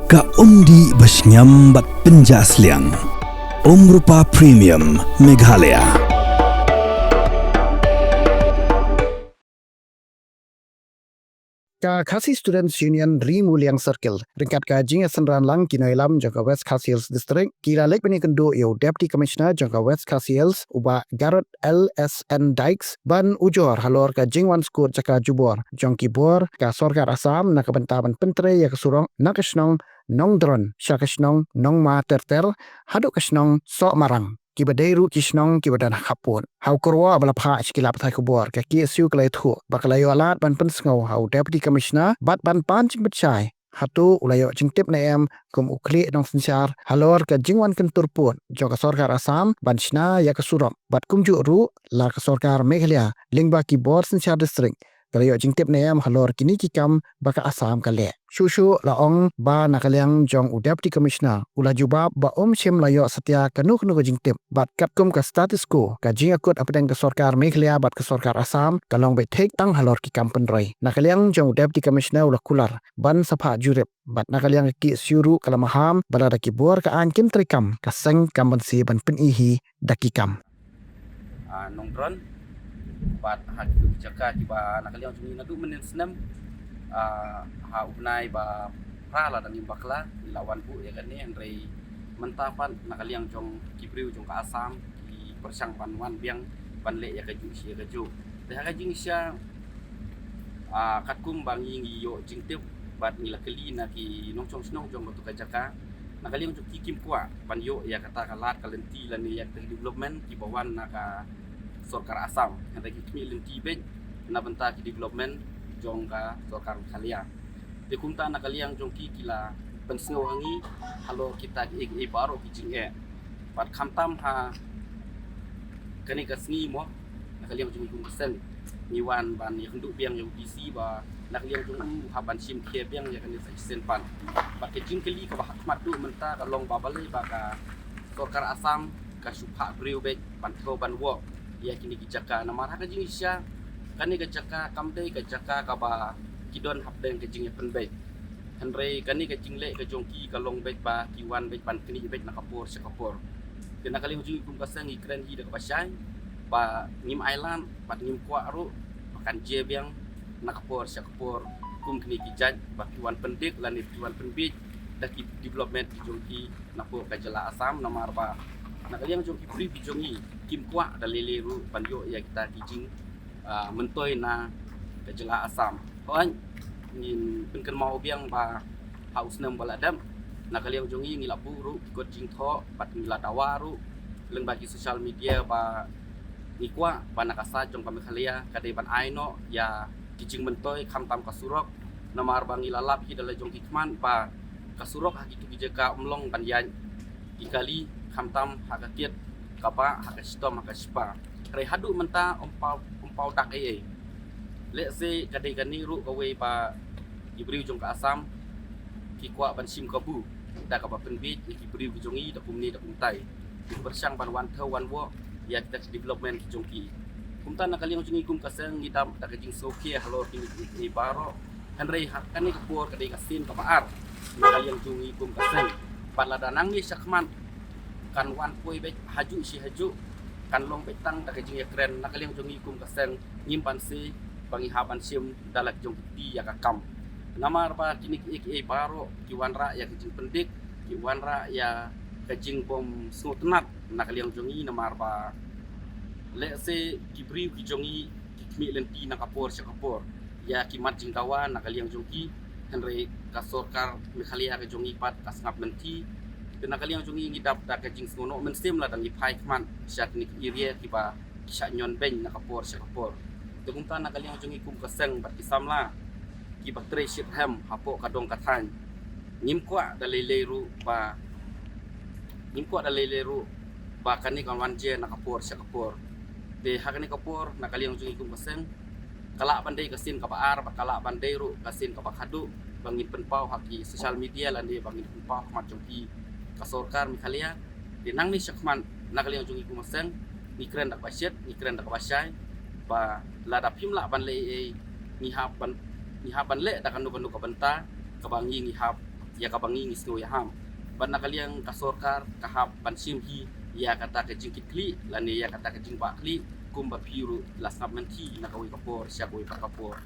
Ka undi basnyam bat penjasliang. Rupa Premium Meghalaya. Ka Khasi Students Union Rimuliang Circle ringkat ka jing senran lang kinailam jangka West Khasi Hills District kira lek bani kendo yo Deputy Commissioner jangka West Khasi Hills uba Garrett LSN Dykes ban ujor halor ka jingwan skut jaka jubor jongki bor ka sorkar Assam na kabentaban pentre ya kesurong nakasnong nong dron syakasnong nong ma terter haduk kasnong sok marang kibadairu kisnong kibadan hapun hau kurwa abala pha skilap thai kubor ka KSU klai thu bakalayo alat ban pensngau hau Deputy Commissioner bat ban pan jing betchai hatu ulayo jingtip na em kum ukli dong sinsar halor ka jingwan kentur pun joka sorkar Assam ban shna ya kesurom bat kumju ru la ka sorkar Meghalaya lingba ki bor sinsar district kalayo jingtip na em halor kini kikam baka Assam kale shushu laong ba nakaliang jong Deputy Commissioner ula jubab ba shim layo setia kanu kanu jingtip bat kapkum ka status quo ka jingakut apedang ka sorkar Meghalaya bat ka sorkar Assam kalong be take tang halor kikam penroi nakaliang jong Deputy Commissioner ula kular ban sapa jurip bat nakaliang ki syuru kalamaham balada ki bor ka ankim trikam ka seng kambansi ban penihi dakikam nongdron bat hak tu jaka tiba nakaliang jumi nadu menen senam ha upnai ba prala dan imbakla ilawan bu ya kan ni andre mentapan nakaliang jong kibriu jong ka Assam di persang panwan biang panle ya kaju sia kaju dah kajing sia katkum bangi yo jingtip bat ngila keli na ki nongchong snong jong batu kajaka nakaliang jong kikim kwa pan yo ya kata kalat kalenti lan ya development ki bawan naka sorkar Assam yang lagi kini lenti bej na benta ki development jong ka sorkar Meghalaya de kumta nakaliang jong ki kila pensngo hangi halo kita ki baro ki jinge pat khamtam ha kani kasni mo nakaliang jong kum sen niwan ban ya kenduk biang yang DC ba nakaliang jong haban sim khie biang ya kan sen pan pat ke jing keli ka hakmat du menta ka long babale ba ka sorkar Assam ka supha briu bej pan tho ban wo ya kini kijaka nama haka jing isya kani kijaka kamdei kijaka kaba kidon hapdeng kijing penbei henrei kani kijing le kejongki kalong bet ba kiwan bet pan kini bet nakapur sekapur kena kali ujung kum kasang ikren hi dak pasai ba ngim island ba ngim kwa ru makan je biang nakapur sekapur kum kini kijaj ba kiwan pendik lan kiwan penbit dak development kijongki napur kajala Assam nomor ba nakaliang jongki pri bijongi kim kwa dalile ru panyo ya kita kijing mentoi na kajela Assam hoan ngin pengken mau biang ba haus nam baladam nakaliang jongi ngila buru ikut jing tho pat ngila dawaru leng bagi sosial media ba ngikwa panakasa jong Meghalaya kadai ban aino ya kijing mentoi khamtam kasurok namar bang ngila lap hi dalai jong kikman ba kasurok hakitu kijeka umlong ban yan ikali khamtam hakakiet kapa hakastom hakaspa kare hadu menta umpau dak ai let's say kadai kani ru kawe pa ibriu jong ka Assam ki kwa ban sim kabu da ka ba penbit ki ibriu ki jongi da kumni da kumtai ki bersang ban wan thau wan wo ya kita development ki jongki kumta nakaliang jongi kum kasang ngidam da kajing soke halo ki baro hanrei hakani ka bor kadai kasin ka baar nakaliang jongi kum kasang paladanang ni sakman kan wan poi bet haju si haju kan long betang da kajing kren nakaliang jongi kum kaseng nyimpan si bangi haban sim dalak jong ti ya kakam namar ba kini ki baro ki wanra ya kajing pendik ki wanra ya kajing bom snutnat nakaliang jongi namar ba le se kibriu ki jongi mi lenti nakapor sakapor ya kimat jingkawan nakaliang jongi henry kasorkar Meghalaya ka jongi pat kasngap menti kena kali yang jungi ngidap da kajing ngono menstim la dan ipai kman syak ni iria kiba syak nyon ben nakapor sakapor tungta nakali yang jungi kum kaseng bat kisamla kiba treship ham hapo kadong kathan ngim kwa daleleru ba kani kan wanje nakapor sakapor de hakani kapor nakali yang jungi kum kaseng kala pandai kasin kabaar bakala pandai ru kasin kabakadu bangin penpau haki sosial media lan de bangin penpau kmat jongki kasorkar Meghalaya dinang ni syakman nakaliang jungi kumaseng ni kren dak basyet ni kren dak basai ba lada pimla ban le ni haban le dak kanu ka benta kabangi ni hab ya kabangi ngis no ya ham ban nakaliang ka sorkar kahap pansim hi ya kata ka jingkit kli lan ya kata ka jingba kli kumba piru lasnap nanti nakawi kapor siya kawi kapor